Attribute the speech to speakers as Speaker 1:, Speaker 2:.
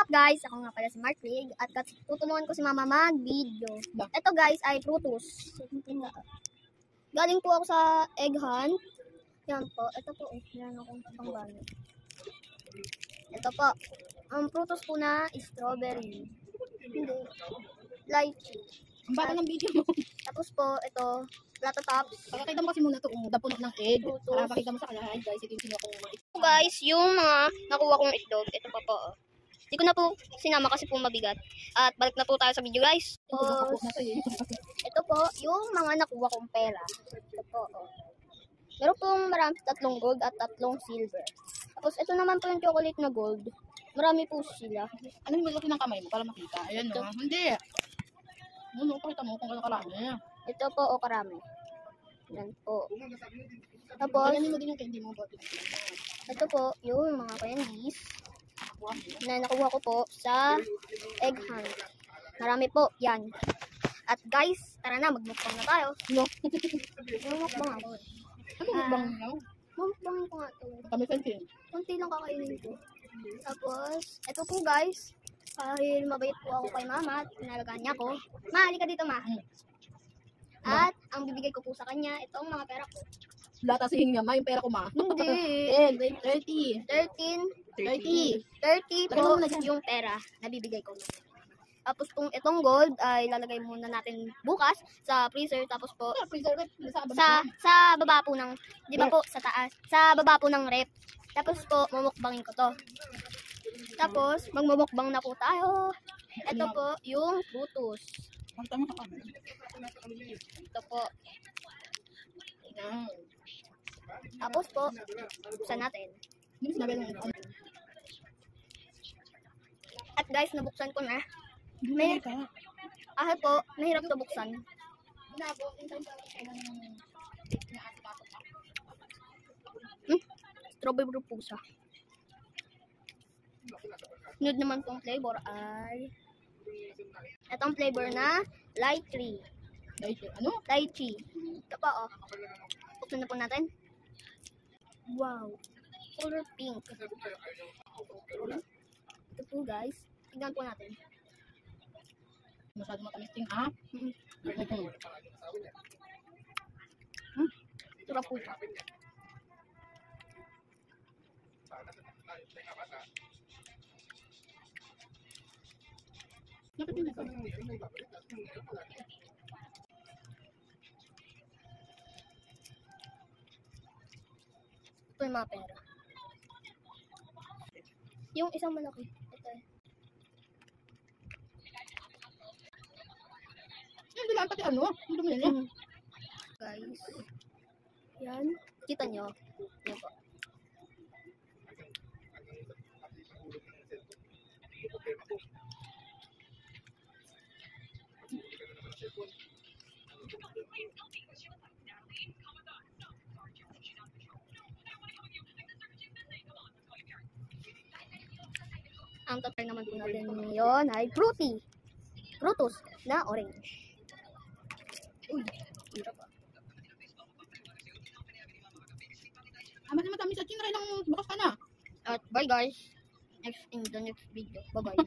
Speaker 1: up guys? Ako nga pala si Mark Rig at tuturuan ko si Mama mag-video. Ito guys ay Frutos. Galing po ako sa egg hunt. Yan po. Ito po. Yan akong pangbano. Ito po. Ang Frutos po na strawberry. Hindi. Lychee.
Speaker 2: Ang bata ng video mo.
Speaker 1: Tapos po, ito, plato tops.
Speaker 2: Pagkakita mo kasi muna ito, dapuno ng egg. Para pakita mo sa kanila, guys, ito yung sino kong mga
Speaker 1: So guys, yung mga nakuha kong itlog, ito pa po. Hindi ko na po sinama kasi po mabigat. At balik na po tayo sa video guys. Ito po, yung mga nakuha kong pera. Ito po. Meron pong marami, 3 gold at 3 silver. Tapos ito naman po yung chocolate na gold. Marami po sila.
Speaker 2: Ano yung malaki ng kamay mo para makita? Ayan no. Hindi. Ano, pakita mo kung ano karami.
Speaker 1: Ito po o karami. Yan po. Tapos,
Speaker 2: ganyan mo din yung candy mo.
Speaker 1: ito po yung mga candies na nakuha ko po sa egg hunt. Marami po. Yan. At guys, tara na, magmukbang na tayo.
Speaker 2: No.
Speaker 1: Magmukbang ako.
Speaker 2: Ano mukbang mo?
Speaker 1: Magmukbang ko nga ito.
Speaker 2: Kami kantin.
Speaker 1: Kunti lang kakainin ko. Tapos, ito po guys. Dahil mabait po ako kay mama at pinalagaan niya ko. Ma, halika dito ma. At ang bibigay ko po sa kanya, itong mga pera ko.
Speaker 2: Lata sihing niya, ma, yung pera ko ma.
Speaker 1: Hindi.
Speaker 2: 30.
Speaker 1: 30 po yung pera na bibigay ko. Tapos kung itong gold ay lalagay muna natin bukas sa freezer. Tapos po sa baba po ng, di ba po sa taas, sa baba po ng rep. Tapos po mumukbangin ko to. Tapos magmumukbang na po tayo. Ito po yung Frutos. Ito po. Tapos po buksan natin. At guys, nabuksan ko na. Ahal po, mahirap to buksan. Strawberry po siya. Sunod naman pong flavor ay itong flavor na lychee.
Speaker 2: Ano?
Speaker 1: Lychee. Ito pa oh. Buksan na po natin. Wow. Color pink. Ito po guys. Tignan po natin.
Speaker 2: Masyado matamisting ha?
Speaker 1: Sarap po siya. Ito yung mga pera. Yung isang malaki. Ito eh.
Speaker 2: Hindi lang pati ano? Ang dumi niya.
Speaker 1: Guys. Yan. Kita nyo. Yan po. Ang tatry naman po natin ngayon ay Frutos na orange. Uy, hirap ah.
Speaker 2: Mas matamis at chinray lang bukas ka na.
Speaker 1: At bye guys. In the next video. Bye bye.